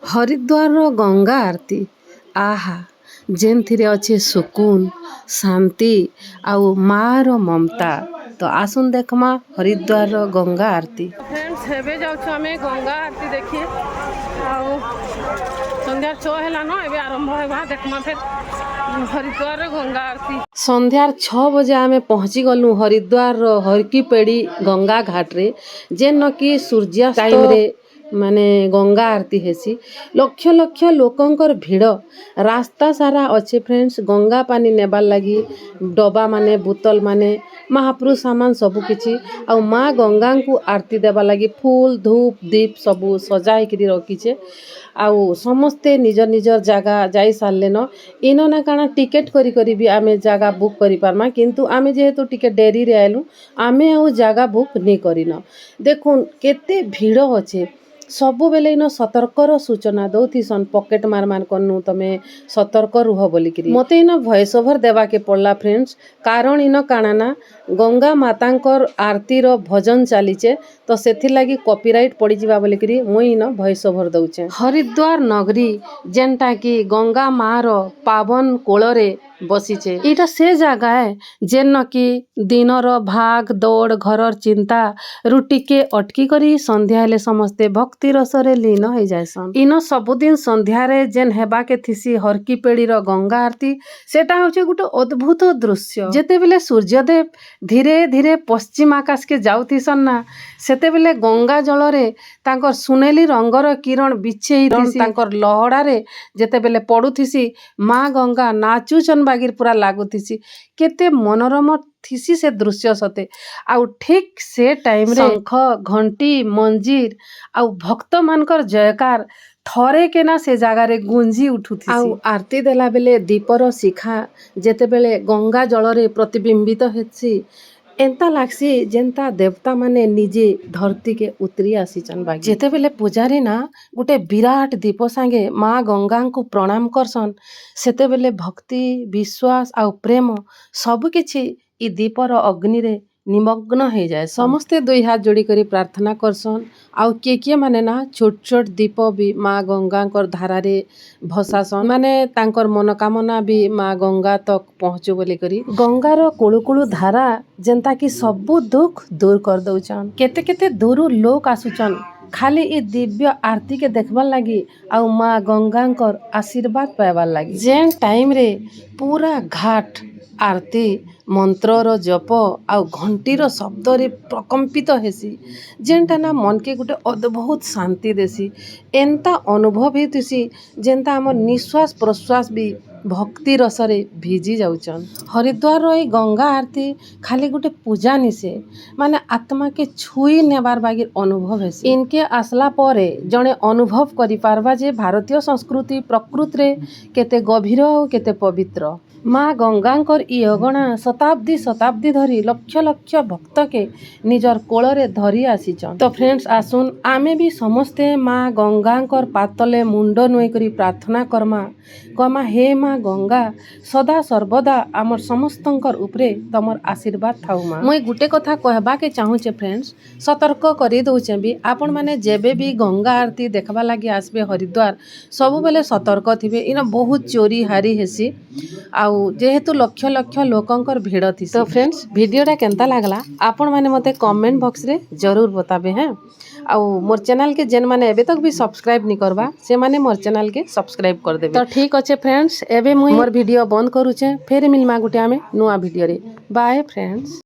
हरिद्वार गंगा आरती आहा जेनथिरे अच्छे सुकून शांति आउ मार ममता। तो आसुन देखमा हरिद्वार गंगा आरती। फ्रेंड्स हेबे जाउछु हमें गंगा आरती देखिए आउ संध्या 6 हैला न एबे आरंभ हेबा देखमा फिर हरिद्वार गंगा आरती। संध्यार 6 बजे आमे पहुँची गलु हरिद्वार हरकी पेड़ी गंगा घाट रे जेन कि सूर्यास्त टाइम रे माने गंगा आरती हेसी। लक्ष लक्ष लोकंकर भिड़ रास्ता सारा अच्छे फ्रेंड्स गंगा पानी नेबार लगी डबा माने बोतल माने महाप्रभु सामान सबु किछि आ माँ गंगा को आरती देवा लगी फूल धूप दीप सबु सजाई करी रखीचे। आउ समस्ते निजर निजर जगह जाई सारले न इनो ना काना टिकेट करी करी भी आमे जगह बुक करी पारमा किंतु आमे जेहेतु टिके डेरी रे आइलु आमे आउ जगह बुक नहीं करिन। देखुन केते भिड़ अच्छे सबु बेले इन सतर्कर सूचना दौथिसन पॉकेट मार मार कनु तमे सतर्क रुह बोलिकी मते इन वॉइस ओवर देवा के पड़ला फ्रेंड्स कारण इन काना ना गंगा मातांकर आरती रो भजन चलीचे तो सेथि लगी कॉपीराइट पड़ी जिबा बोलिकी मुई इन वॉइस ओवर दउचे। हरिद्वार नगरी जेनटा कि गंगा माँ रो पावन कोଳରେ बसीचे इटा से जगह है जेन कि दिनर भाग दौड़ घरर चिंता रुटी के अटकी करी संध्या हेले समस्ते भक्ति रसरे लीन हो जायसन। इन सबुदिन संध्या रे जेन हेबा के थिसी हरकी पेड़ी रो गंगा आरती सेटा होचे गुटे अद्भुत दृश्य। जेते बेले सूर्यदेव धीरे धीरे पश्चिम आकाश के जाउथिसन ना सेते बेले गंगा जल रे तांकर सुनेली रंगर किरण बिछेई थिसी तांकर लहड़ा रे जेते बेले पडुथिसी माँ गंगा नाचुचन बागिर पूरा लागुथिसी केते मनोरम थिसी से दृश्य सते। आउ ठीक से टाइम रे शंख घंटी मंजीर आउ भक्त मानकर जयकार थरे के ना से जगह रे गुंजी उठुथिसी। आउ आरती देला बेले दीपर शिखा जेते बेले गंगा जल रे प्रतिबिंबित हेछि एंता लागसी जेंता देवता माने निजे धरती के उतरी आसीचन बागी। जेते बेले पुजारी ना गुटे विराट दीप सांगे माँ गंगा को प्रणाम करसन सेते बेले भक्ति विश्वास आउ प्रेम सब किछि ई दीपर अग्नि रे निमग्न हो जाए। समस्ते दुई हाथ जोड़ी करी प्रार्थना करसन आउ किए माने ना छोट छोट दीप भी माँ गंगा धारा रे भसासन माने तांकर मनोकामना भी माँ गंगा तक पहुँचू बोली करी गंगार कुळु कुळु धारा जेंता कि सबु दुख दूर कर दउचन। केते केते दूर लोक आसुचन खाली ई दिव्य आरती के देखबार लगी आउ माँ गंगा आशीर्वाद पाइबार लगी। जेन टाइम रे पूरा घाट आरती मंत्रर जप आउ घंटीर शब्द रे प्रकंपित हेसी जेनटा ना मन के गुटे अद्भुत शांति देसी एंता अनुभव हेतुसी जेनता हमर निश्वास प्रश्वास भी भक्ति रसरे भिजी जाउचन। हरिद्वार रो गंगा आरती खाली गुटे पूजा निसे माने आत्मा के छुई नेबार बागिर अनुभव हेसी। इनके आसला परे जणे अनुभव करि पारबा जे भारतीय संस्कृति प्रकृति रे केते गभीर और केते पवित्र। माँ गंगांकर ई अगणा शताब्दी शताब्दी धरी लक्ष लक्ष भक्त के निजर कोଳରେ धरी आसीचन। तो फ्रेंड्स आसुन आमे भी समस्ते माँ गंगांकर पातले मुंड नुई करी प्रार्थना करमा हे माँ गंगा सदा सर्वदा आमर समस्तंकर उपरे तमर आशीर्वाद थाउ माँ। मुई गुटे कथा कहबा के चाहूचे फ्रेंड्स सतर्क करी दउचे भी आपण माने जेबे भी गंगा आरती देखबा लागि आसबे हरिद्वार सब बेले सतर्क थिबे इन बहुत चोरी हारी हेसी आउ जेहेतु लक्ष लक्ष लोकंकर भिड़ थी। तो फ्रेंड्स वीडियोटा केंता लागला आपण माने मते कमेंट बॉक्स रे जरूर बताबे हैं आउ मोर चैनल के जेन माने एबे तक भी सब्सक्राइब नहीं करबा से माने मोर चैनल के सब्सक्राइब कर देबे। तो ठीक अच्छे फ्रेंड्स एबे मुई मोर वीडियो बंद करूचे फेर मिलमा गुटे आमे नुआ वीडियो रे बाय फ्रेंड्स।